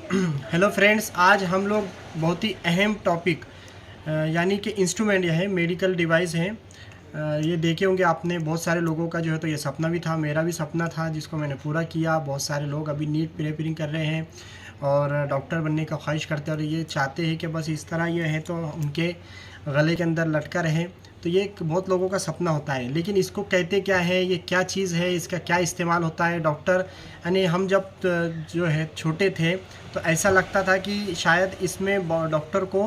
Hello friends, आज हम लोग बहुत ही अहम टॉपिक यानी कि इंस्ट्रूमेंट, यह है मेडिकल डिवाइस है। ये देखे होंगे आपने, बहुत सारे लोगों का जो है तो ये सपना भी था, मेरा भी सपना था जिसको मैंने पूरा किया। बहुत सारे लोग अभी नीट प्रिपेयरिंग कर रहे हैं और डॉक्टर बनने का ख्वाहिश करते हैं और ये चाहते हैं कि बस इस तरह ये है तो उनके गले के अंदर लटका रहे। तो ये एक बहुत लोगों का सपना होता है, लेकिन इसको कहते क्या है, ये क्या चीज़ है, इसका क्या इस्तेमाल होता है। डॉक्टर यानी हम जब जो है छोटे थे तो ऐसा लगता था कि शायद इसमें डॉक्टर को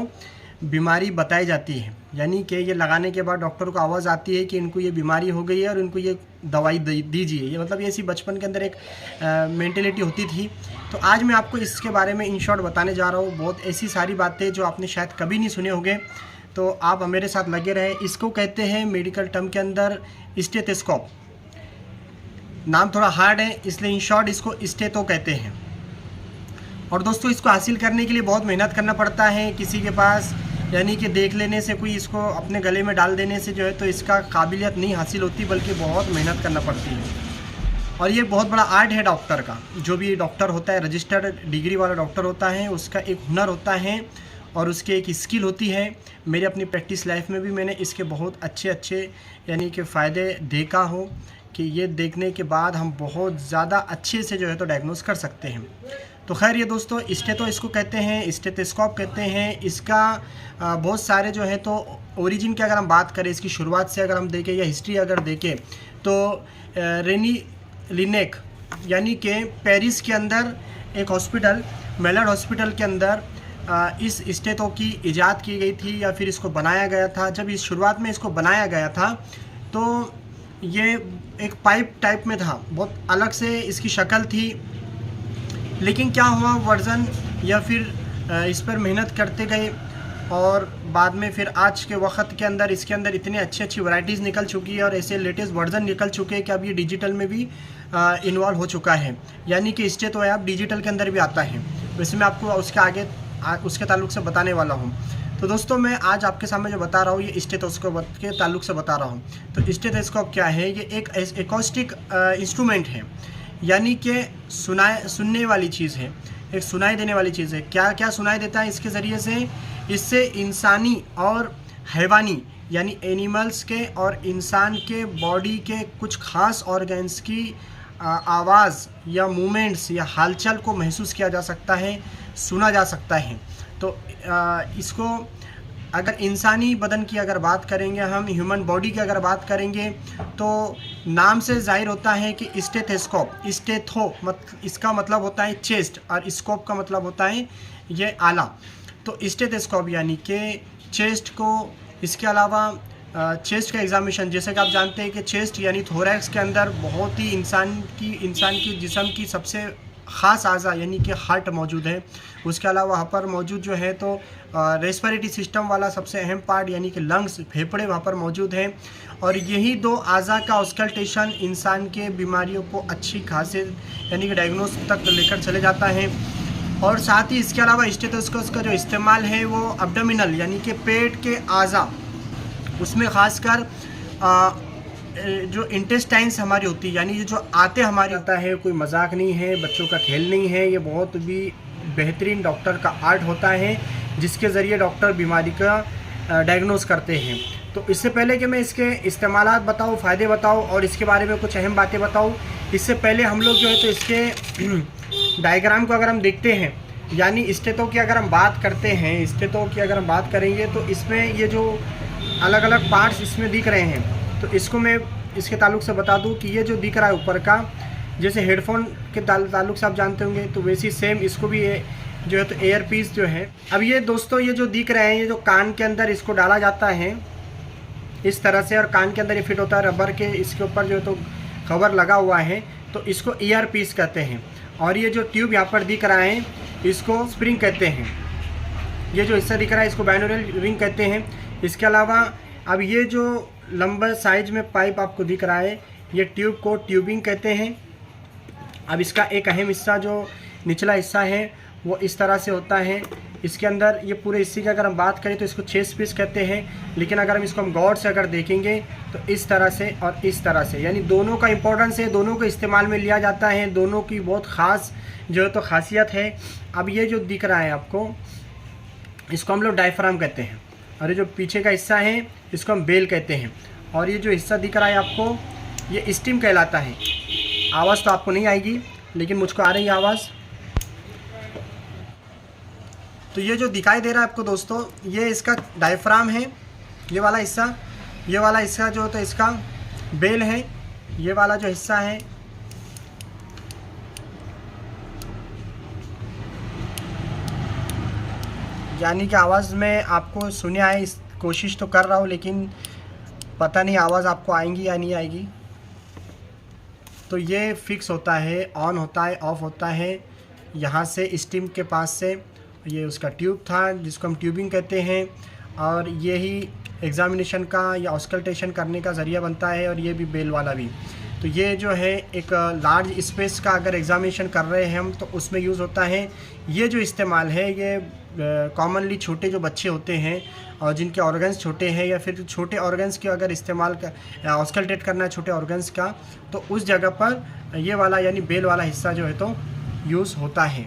बीमारी बताई जाती है, यानी कि ये लगाने के बाद डॉक्टर को आवाज़ आती है कि इनको ये बीमारी हो गई है और इनको ये दवाई दीजिए। ये मतलब ये ऐसी बचपन के अंदर एक मेंटेलिटी होती थी। तो आज मैं आपको इसके बारे में इन शॉर्ट बताने जा रहा हूँ। बहुत ऐसी सारी बातें जो आपने शायद कभी नहीं सुने होंगे, तो आप मेरे साथ लगे रहें। इसको कहते हैं मेडिकल टर्म के अंदर स्टेथोस्कोप। नाम थोड़ा हार्ड है, इसलिए इन शॉर्ट इसको स्टेथो कहते हैं। और दोस्तों, इसको हासिल करने के लिए बहुत मेहनत करना पड़ता है किसी के पास, यानी कि देख लेने से, कोई इसको अपने गले में डाल देने से जो है तो इसका काबिलियत नहीं हासिल होती, बल्कि बहुत मेहनत करना पड़ती है। और ये बहुत बड़ा आर्ट है डॉक्टर का। जो भी डॉक्टर होता है, रजिस्टर्ड डिग्री वाला डॉक्टर होता है, उसका एक हुनर होता है और उसकी एक स्किल होती है। मेरी अपनी प्रैक्टिस लाइफ में भी मैंने इसके बहुत अच्छे यानी कि फ़ायदे देखा हो कि ये देखने के बाद हम बहुत ज़्यादा अच्छे से जो है तो डायग्नोस कर सकते हैं। तो खैर, ये दोस्तों स्टेथो इसको कहते हैं, स्टेथोस्कोप कहते हैं। इसका बहुत सारे जो है तो ओरिजिन की अगर हम बात करें, इसकी शुरुआत से अगर हम देखें या हिस्ट्री अगर देखें, तो रेनी लिनेक यानी कि पेरिस के अंदर एक हॉस्पिटल, मेलड हॉस्पिटल के अंदर इस स्टेथो की इजाद की गई थी या फिर इसको बनाया गया था। जब इस शुरुआत में इसको बनाया गया था तो ये एक पाइप टाइप में था, बहुत अलग से इसकी शक्ल थी। लेकिन क्या हुआ, वर्जन या फिर इस पर मेहनत करते गए और बाद में फिर आज के वक्त के अंदर इसके अंदर इतनी अच्छी वैरायटीज़ निकल चुकी है और ऐसे लेटेस्ट वर्जन निकल चुके हैं कि अब ये डिजिटल में भी इन्वॉल्व हो चुका है, यानी कि स्टेथो है अब डिजिटल के अंदर भी आता है। वैसे मैं आपको उसके आगे उसके ताल्लुक से बताने वाला हूँ। तो दोस्तों, मैं आज आपके सामने जो बता रहा हूँ ये स्टेथोस्कोप के ताल्लुक से बता रहा हूँ। तो स्टेथोस्कोप क्या है? ये एक एकॉस्टिक इंस्ट्रूमेंट है, यानी कि सुनने वाली चीज़ है, एक सुनाई देने वाली चीज़ है। क्या क्या सुनाई देता है इसके ज़रिए से? इससे इंसानी और हैवानी यानी एनिमल्स के और इंसान के बॉडी के कुछ खास ऑर्गन्स की आवाज़ या मूवमेंट्स या हालचाल को महसूस किया जा सकता है, सुना जा सकता है। तो इसको अगर इंसानी बदन की अगर बात करेंगे, हम ह्यूमन बॉडी की अगर बात करेंगे, तो नाम से जाहिर होता है कि स्टेथोस्कोप, स्टेथो इसका मतलब होता है चेस्ट और स्कोप का मतलब होता है ये आला। तो स्टेथोस्कोप यानी कि चेस्ट को, इसके अलावा चेस्ट का एग्जामिनेशन, जैसे कि आप जानते हैं कि चेस्ट यानी थोरैक्स के अंदर बहुत ही इंसान की जिस्म की सबसे ख़ास आज़ा यानी कि हार्ट मौजूद है। उसके अलावा वहाँ पर मौजूद जो है तो रेस्पिरेटरी सिस्टम वाला सबसे अहम पार्ट यानी कि लंग्स, फेफड़े वहाँ पर मौजूद हैं। और यही दो आज़ा का ऑस्कल्टेशन इंसान के बीमारियों को अच्छी खासे यानी कि डायग्नोस तक लेकर चले जाता है। और साथ ही इसके अलावा स्टेथोस्कोप का जो इस्तेमाल है वो एब्डोमिनल यानी कि पेट के आज़ा, उसमें ख़ासकर जो इंटेस्टाइन्स हमारी होती है, यानी ये जो आते हमारी होता है, कोई मजाक नहीं है, बच्चों का खेल नहीं है। ये बहुत भी बेहतरीन डॉक्टर का आर्ट होता है जिसके ज़रिए डॉक्टर बीमारी का डायग्नोस करते हैं। तो इससे पहले कि मैं इसके इस्तेमालात बताऊँ, फ़ायदे बताऊँ और इसके बारे में कुछ अहम बातें बताऊँ, इससे पहले हम लोग जो है तो इसके डायग्राम को अगर हम देखते हैं, यानी स्टेथो की अगर हम बात करते हैं, स्टेथो की अगर हम बात करेंगे तो इसमें ये जो अलग अलग पार्ट्स इसमें दिख रहे हैं, तो इसको मैं इसके ताल्लुक से बता दूं कि ये जो दिख रहा है ऊपर का, जैसे हेडफोन के ताल्लुक से आप जानते होंगे, तो वैसे सेम इसको भी ये जो है तो एयर पीस जो है। अब ये दोस्तों, ये जो दिख रहे हैं, ये जो कान के अंदर इसको डाला जाता है इस तरह से, और कान के अंदर ये फिट होता है रबर के, इसके ऊपर जो है तो कवर लगा हुआ है, तो इसको ईयर पीस कहते हैं। और ये जो ट्यूब यहाँ पर दिख रहा है इसको स्प्रिंग कहते हैं। ये जो हिस्सा दिख रहा है इसको बाइनोरल रिंग कहते हैं। इसके अलावा अब ये जो लंबा साइज में पाइप आपको दिख रहा है, ये ट्यूब को ट्यूबिंग कहते हैं। अब इसका एक अहम हिस्सा जो निचला हिस्सा है वो इस तरह से होता है, इसके अंदर ये पूरे हिस्से की अगर हम बात करें तो इसको चेस्ट पीस कहते हैं, लेकिन अगर हम इसको हम गौर से अगर देखेंगे तो इस तरह से और इस तरह से, यानी दोनों का इंपॉर्टेंस है, दोनों को इस्तेमाल में लिया जाता है, दोनों की बहुत ख़ास जो है तो खासियत है। अब ये जो दिख रहा है आपको, इसको हम लोग डायफ्राम कहते हैं, और ये जो पीछे का हिस्सा है इसको हम बेल कहते हैं, और ये जो हिस्सा दिख रहा है आपको ये स्टीम कहलाता है। आवाज़ तो आपको नहीं आएगी लेकिन मुझको आ रही है आवाज़। तो ये जो दिखाई दे रहा है आपको दोस्तों, ये इसका डायफ्राम है, ये वाला हिस्सा जो तो इसका बेल है, ये वाला जो हिस्सा है यानी कि आवाज़ में आपको सुने आए, इस कोशिश तो कर रहा हूँ लेकिन पता नहीं आवाज़ आपको आएंगी या नहीं आएगी। तो ये फिक्स होता है, ऑन होता है, ऑफ होता है, यहाँ से स्टीम के पास से। ये उसका ट्यूब था जिसको हम ट्यूबिंग कहते हैं, और यही एग्ज़ामिनेशन का या ऑस्कल्टेशन करने का ज़रिया बनता है, और ये भी बेल वाला भी। तो ये जो है एक लार्ज स्पेस का अगर एग्ज़ामिनेशन कर रहे हैं हम तो उसमें यूज़ होता है। ये जो इस्तेमाल है ये कॉमनली छोटे जो बच्चे होते हैं और जिनके ऑर्गन्स छोटे हैं, या फिर छोटे ऑर्गन्स के अगर इस्तेमाल का ऑस्कल्टेट करना है छोटे ऑर्गन्स का, तो उस जगह पर ये वाला यानी बेल वाला हिस्सा जो है तो यूज़ होता है।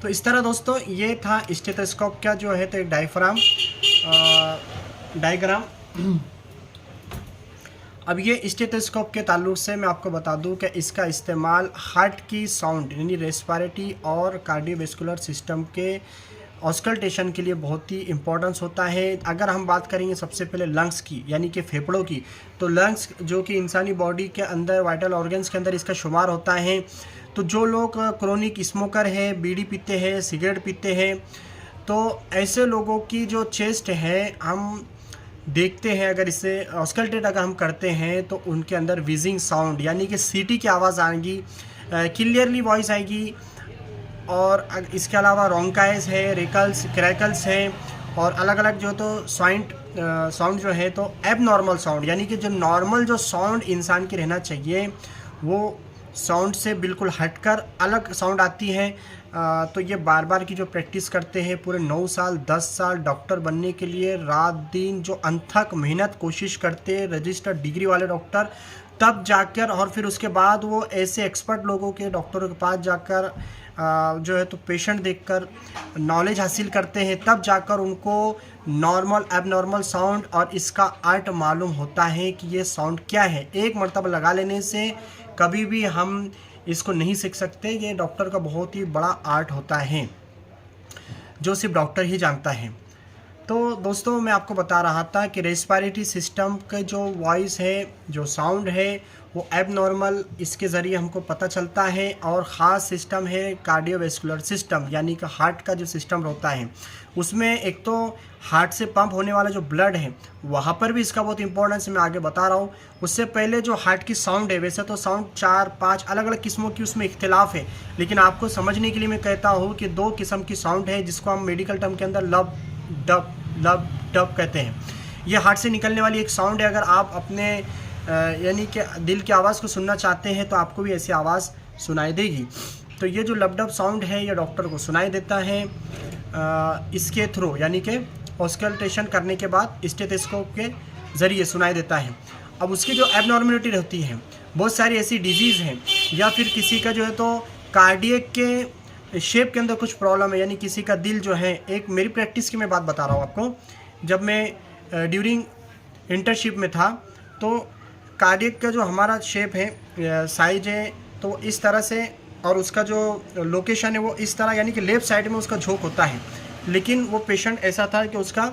तो इस तरह दोस्तों ये था स्टेथोस्कोप का जो है तो एक डायग्राम। अब ये स्टेथोस्कोप के ताल्लुक से मैं आपको बता दूं कि इसका इस्तेमाल हार्ट की साउंड यानी रेस्पिरेटरी और कार्डियोवैस्कुलर सिस्टम के ऑस्कल्टेशन के लिए बहुत ही इम्पोर्टेंस होता है। अगर हम बात करेंगे सबसे पहले लंग्स की यानी कि फेफड़ों की, तो लंग्स जो कि इंसानी बॉडी के अंदर वाइटल ऑर्गन्स के अंदर इसका शुमार होता है। तो जो लोग क्रोनिक स्मोकर है, बीड़ी पीते हैं, सिगरेट पीते हैं, तो ऐसे लोगों की जो चेस्ट है हम देखते हैं, अगर इससे ऑस्कल्टेट अगर हम करते हैं तो उनके अंदर विजिंग साउंड यानी कि सीटी की आवाज़ आएगी, क्लियरली वॉइस आएगी। और इसके अलावा रोंकाइस है, रेकल्स, क्रैकल्स हैं, और अलग अलग जो तो साउंड जो है तो एबनॉर्मल साउंड यानी कि जो नॉर्मल जो साउंड इंसान की रहना चाहिए वो साउंड से बिल्कुल हटकर अलग साउंड आती है। तो ये बार बार की जो प्रैक्टिस करते हैं पूरे 9 साल 10 साल डॉक्टर बनने के लिए, रात दिन जो अनथक मेहनत कोशिश करते हैं रजिस्टर्ड डिग्री वाले डॉक्टर, तब जाकर और फिर उसके बाद वो ऐसे एक्सपर्ट लोगों के डॉक्टरों के पास जाकर जो है तो पेशेंट देखकर नॉलेज हासिल करते हैं, तब जाकर उनको नॉर्मल एबनॉर्मल साउंड और इसका आर्ट मालूम होता है कि ये साउंड क्या है। एक मरतबा लगा लेने से कभी भी हम इसको नहीं सीख सकते। ये डॉक्टर का बहुत ही बड़ा आर्ट होता है जो सिर्फ डॉक्टर ही जानता है। तो दोस्तों मैं आपको बता रहा था कि रेस्पिरेटरी सिस्टम का जो वॉइस है, जो साउंड है, वो एबनॉर्मल इसके ज़रिए हमको पता चलता है। और ख़ास सिस्टम है कार्डियोवैस्कुलर सिस्टम यानी कि हार्ट का जो सिस्टम होता है उसमें एक तो हार्ट से पंप होने वाला जो ब्लड है वहाँ पर भी इसका बहुत इंपॉर्टेंस मैं आगे बता रहा हूँ। उससे पहले जो हार्ट की साउंड है, वैसे तो साउंड 4-5 अलग अलग किस्मों की उसमें इख्तिलाफ है, लेकिन आपको समझने के लिए मैं कहता हूँ कि 2 किस्म की साउंड है जिसको हम मेडिकल टर्म के अंदर लब डब कहते हैं। ये हार्ट से निकलने वाली एक साउंड है। अगर आप अपने यानी कि दिल की आवाज़ को सुनना चाहते हैं तो आपको भी ऐसी आवाज़ सुनाई देगी। तो ये जो लब डब साउंड है ये डॉक्टर को सुनाई देता है इसके थ्रू यानी कि ऑस्कल्टेशन करने के बाद स्टेथोस्कोप के ज़रिए सुनाई देता है। अब उसकी जो एबनॉर्मलिटी रहती है, बहुत सारी ऐसी डिजीज़ हैं या फिर किसी का जो है तो कार्डियक के शेप के अंदर कुछ प्रॉब्लम है, यानी किसी का दिल जो है, एक मेरी प्रैक्टिस की मैं बात बता रहा हूँ आपको। जब मैं ड्यूरिंग इंटर्नशिप में था तो कार्डियक का जो हमारा शेप है, साइज है, तो इस तरह से, और उसका जो लोकेशन है वो इस तरह यानी कि लेफ़्ट साइड में उसका झोंक होता है। लेकिन वो पेशेंट ऐसा था कि उसका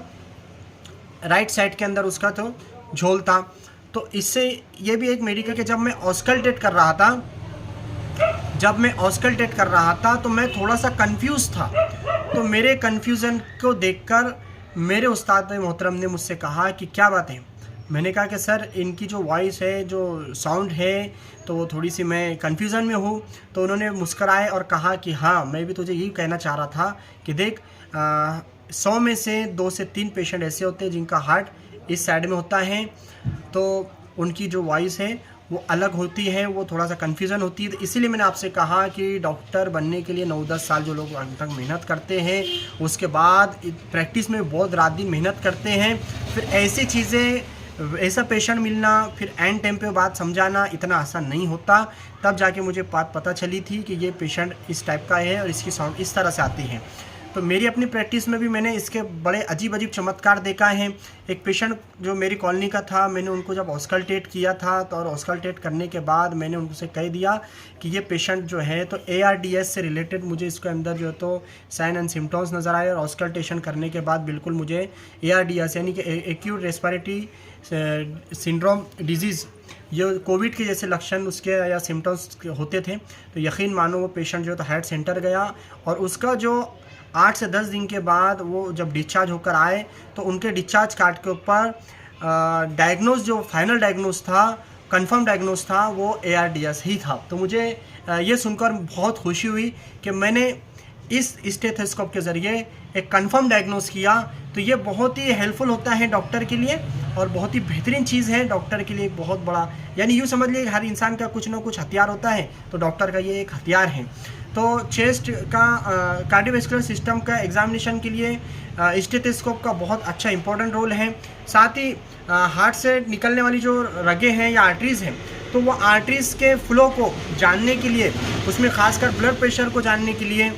राइट साइड के अंदर उसका तो झोल था। तो इससे ये भी एक मेडिकल के जब मैं ऑस्कल्टेट कर रहा था तो मैं थोड़ा सा कंफ्यूज था। तो मेरे कन्फ्यूज़न को देखकर मेरे उस्ताद मोहतरम ने मुझसे कहा कि क्या बात है। मैंने कहा कि सर इनकी जो वॉइस है, जो साउंड है, तो थोड़ी सी मैं कन्फ्यूज़न में हूँ। तो उन्होंने मुस्कराए और कहा कि हाँ मैं भी तुझे यही कहना चाह रहा था कि देख 100 में से 2 से 3 पेशेंट ऐसे होते हैं जिनका हार्ट इस साइड में होता है, तो उनकी जो वॉइस है वो अलग होती हैं, वो थोड़ा सा कन्फ्यूज़न होती है। तो इसीलिए मैंने आपसे कहा कि डॉक्टर बनने के लिए 9-10 साल जो लोग अंत तक मेहनत करते हैं, उसके बाद प्रैक्टिस में बहुत रात दिन मेहनत करते हैं, फिर ऐसी चीज़ें, ऐसा पेशेंट मिलना, फिर एंड टाइम पे बात समझाना इतना आसान नहीं होता। तब जाके मुझे बात पता चली थी कि ये पेशेंट इस टाइप का है और इसकी साउंड इस तरह से आती है। तो मेरी अपनी प्रैक्टिस में भी मैंने इसके बड़े अजीब अजीब चमत्कार देखा है। एक पेशेंट जो मेरी कॉलोनी का था, मैंने उनको जब ऑस्कल्टेट किया था तो और ऑस्कल्टेट करने के बाद मैंने उनसे कह दिया कि ये पेशेंट जो है तो ARDS से रिलेटेड मुझे इसके अंदर जो है तो साइन एंड सिम्टम्स नज़र आए, और ऑस्कल्टेशन करने के बाद बिल्कुल मुझे ARDS यानी कि एक्यूट रेस्पिरेटरी सिंड्रोम डिजीज़, ये कोविड के जैसे लक्षण उसके या सिम्टम्स होते थे। तो यकीन मानो वो पेशेंट जो है तो हार्ट सेंटर गया, और उसका जो 8 से 10 दिन के बाद वो जब डिस्चार्ज होकर आए तो उनके डिस्चार्ज कार्ड के ऊपर डायग्नोज, जो फाइनल डायग्नोज था, कंफर्म डायग्नोज था, वो ARDS ही था। तो मुझे ये सुनकर बहुत खुशी हुई कि मैंने इस स्टेथोस्कोप के ज़रिए एक कंफर्म डायग्नोज किया। तो ये बहुत ही हेल्पफुल होता है डॉक्टर के लिए, और बहुत ही बेहतरीन चीज़ है डॉक्टर के लिए। एक बहुत बड़ा, यानी यूँ समझ लीजिए हर इंसान का कुछ ना कुछ हथियार होता है, तो डॉक्टर का ये एक हथियार है। तो चेस्ट का कार्डियोवैस्कुलर सिस्टम का एग्जामिनेशन के लिए स्टेथोस्कोप का बहुत अच्छा इंपॉर्टेंट रोल है। साथ ही हार्ट से निकलने वाली जो रगें हैं या आर्टरीज़ हैं, तो वो आर्टरीज़ के फ्लो को जानने के लिए, उसमें खासकर ब्लड प्रेशर को जानने के लिए,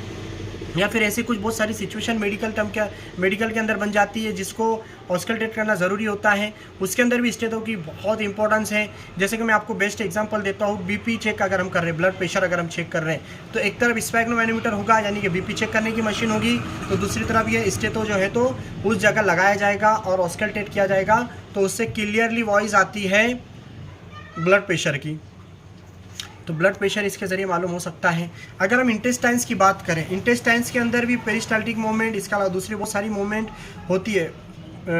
या फिर ऐसी कुछ बहुत सारी सिचुएशन मेडिकल के अंदर बन जाती है जिसको ऑस्कल्टेट करना ज़रूरी होता है, उसके अंदर भी स्टेथो की बहुत इंपॉर्टेंस है। जैसे कि मैं आपको बेस्ट एग्जांपल देता हूँ, BP चेक अगर हम कर रहे हैं, ब्लड प्रेशर अगर हम चेक कर रहे हैं, तो एक तरफ स्फेग्नोमैनोमीटर होगा यानी कि BP चेक करने की मशीन होगी, तो दूसरी तरफ ये स्टेथो जो है तो उस जगह लगाया जाएगा और ऑस्कल्टेट किया जाएगा, तो उससे क्लियरली वॉइस आती है ब्लड प्रेशर की। तो ब्लड प्रेशर इसके ज़रिए मालूम हो सकता है। अगर हम इंटेस्टाइन्स की बात करें, इंटेस्टाइन्स के अंदर भी पेरिस्टाल्टिक मूवमेंट, इसके अलावा दूसरी बहुत सारी मूवमेंट होती है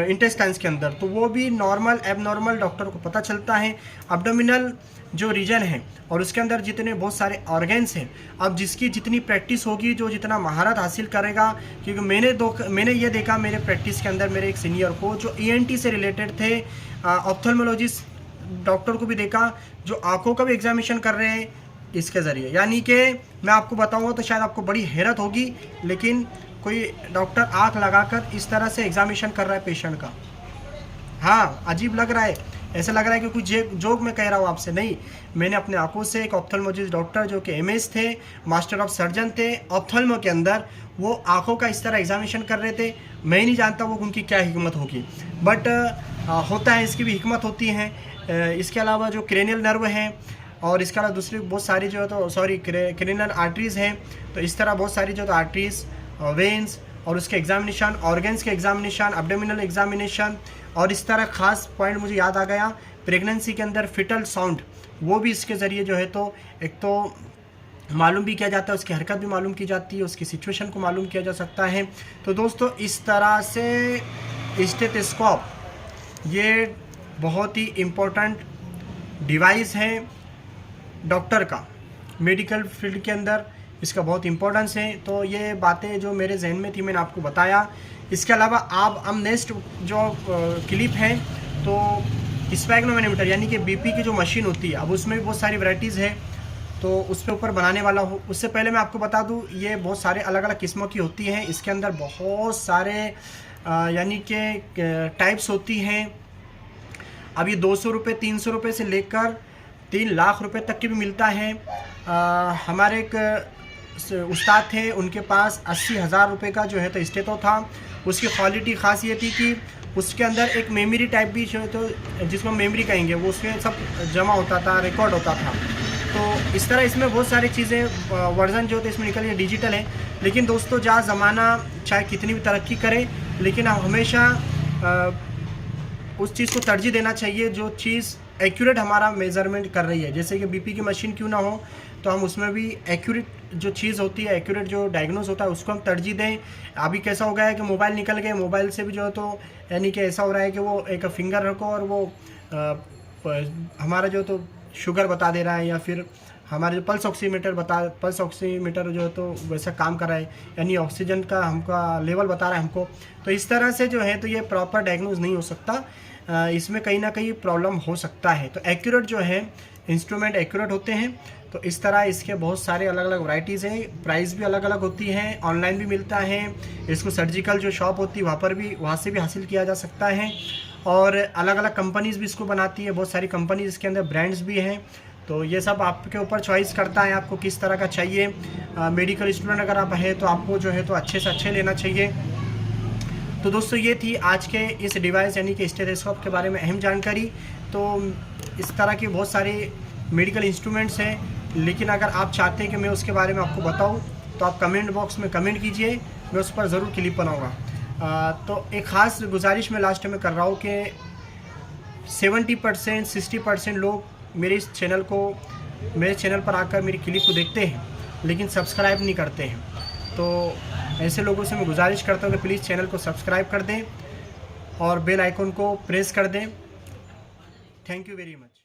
इंटेस्टाइन्स के अंदर, तो वो भी नॉर्मल एबनॉर्मल डॉक्टर को पता चलता है। अब्डोमिनल जो रीजन है और उसके अंदर जितने बहुत सारे ऑर्गेन्स हैं, अब जिसकी जितनी प्रैक्टिस होगी, जो जितना महारत हासिल करेगा, क्योंकि मैंने ये देखा मेरे प्रैक्टिस के अंदर, मेरे एक सीनियर को जो ENT से रिलेटेड थे, ऑप्थेल्मोलॉजिस्ट डॉक्टर को भी देखा जो आंखों का भी एग्जामिनेशन कर रहे हैं इसके ज़रिए। यानी कि मैं आपको बताऊंगा तो शायद आपको बड़ी हैरत होगी, लेकिन कोई डॉक्टर आंख लगाकर इस तरह से एग्जामिनेशन कर रहा है पेशेंट का। हाँ, अजीब लग रहा है, ऐसा लग रहा है कि कुछ जोक मैं कह रहा हूँ आपसे, नहीं। मैंने अपने आंखों से एक ऑप्थेल्मोलॉजिस्ट डॉक्टर जो कि MS थे, मास्टर ऑफ सर्जन थे ऑप्थेल्मो के अंदर, वो आंखों का इस तरह एग्जामिनेशन कर रहे थे। मैं ही नहीं जानता वो उनकी क्या हिकमत होगी, बट होता है, इसकी भी हिकमत होती है। इसके अलावा जो क्रेनियल नर्व हैं और इसके अलावा दूसरी बहुत सारी जो है तो क्रेनियल आर्टरीज़ हैं, तो इस तरह बहुत सारी जो तो आर्टरीज़, वेन्स और उसके एग्जामिनेशन, ऑर्गन्स के एग्जामिनेशन, एब्डोमिनल एग्जामिनेशन, और इस तरह ख़ास पॉइंट मुझे याद आ गया, प्रेगनेंसी के अंदर फिटल साउंड, वो भी इसके ज़रिए जो है तो एक तो मालूम भी किया जाता है, उसकी हरकत भी मालूम की जाती है, उसकी सिचुएशन को मालूम किया जा सकता है। तो दोस्तों, इस तरह से स्टेथोस्कोप ये बहुत ही इम्पोर्टेंट डिवाइस है डॉक्टर का, मेडिकल फील्ड के अंदर इसका बहुत इम्पोर्टेंस है। तो ये बातें जो मेरे जहन में थी मैंने आपको बताया। इसके अलावा आप हम नेक्स्ट जो क्लिप है तो स्फेग्नोमैनोमीटर यानी कि BP की जो मशीन होती है, अब उसमें भी बहुत सारी वैराइटीज़ है, तो उसके ऊपर बनाने वाला हूँ। उससे पहले मैं आपको बता दूँ, ये बहुत सारे अलग अलग किस्मों की होती हैं, इसके अंदर बहुत सारे यानी कि टाइप्स होती हैं। अब ये 200 रुपये 300 रुपये से लेकर 3 लाख रुपए तक की भी मिलता है। हमारे एक उस्ताद थे, उनके पास 80,000 रुपये का जो है तो स्टेथो था। उसकी क्वालिटी ख़ास ये थी कि उसके अंदर एक मेमोरी टाइप भी जो तो जिसको मेमोरी कहेंगे, वो उसमें सब जमा होता था, रिकॉर्ड होता था। तो इस तरह इसमें बहुत सारी चीज़ें वर्जन जो होते इसमें निकल के डिजिटल है। लेकिन दोस्तों, जहाँ ज़माना चाहे कितनी भी तरक्की करे, लेकिन हम हमेशा उस चीज़ को तरजीह देना चाहिए जो चीज़ एक्यूरेट हमारा मेज़रमेंट कर रही है। जैसे कि BP की मशीन क्यों ना हो, तो हम उसमें भी एक्यूरेट जो चीज़ होती है, एक्यूरेट जो डायग्नोस होता है, उसको हम तरजीह दें। अभी कैसा हो गया है कि मोबाइल निकल गए, मोबाइल से भी जो है तो यानी कि ऐसा हो रहा है कि वो एक फिंगर रखो और वो हमारा जो तो शुगर बता दे रहा है, या फिर हमारे जो पल्स ऑक्सीमीटर जो है तो वैसा काम कर रहा है, यानी ऑक्सीजन का हमका लेवल बता रहा है हमको। तो इस तरह से जो है तो ये प्रॉपर डायग्नोज नहीं हो सकता, इसमें कहीं ना कहीं प्रॉब्लम हो सकता है। तो एक्यूरेट जो है इंस्ट्रूमेंट एक्यूरेट होते हैं। तो इस तरह इसके बहुत सारे अलग अलग वैरायटीज़ हैं, प्राइस भी अलग अलग होती हैं, ऑनलाइन भी मिलता है। इसको सर्जिकल जो शॉप होती है वहाँ से भी हासिल किया जा सकता है। और अलग अलग कंपनीज़ भी इसको बनाती है, बहुत सारी कंपनीज इसके अंदर ब्रांड्स भी हैं। तो ये सब आपके ऊपर चॉइस करता है आपको किस तरह का चाहिए। मेडिकल स्टूडेंट अगर आप हैं तो आपको जो है तो अच्छे से अच्छे लेना चाहिए। तो दोस्तों ये थी आज के इस डिवाइस यानी कि स्टेथोस्कोप के बारे में अहम जानकारी। तो इस तरह के बहुत सारे मेडिकल इंस्ट्रूमेंट्स हैं, लेकिन अगर आप चाहते हैं कि मैं उसके बारे में आपको बताऊं तो आप कमेंट बॉक्स में कमेंट कीजिए, मैं उस पर ज़रूर क्लिप बनाऊंगा। तो एक ख़ास गुजारिश मैं लास्ट में कर रहा हूँ कि 70% 60% लोग मेरे चैनल पर आकर मेरी क्लिप को देखते हैं लेकिन सब्सक्राइब नहीं करते हैं। तो ऐसे लोगों से मैं गुजारिश करता हूँ कि प्लीज़ चैनल को सब्सक्राइब कर दें और बेल आइकन को प्रेस कर दें। Thank you very much.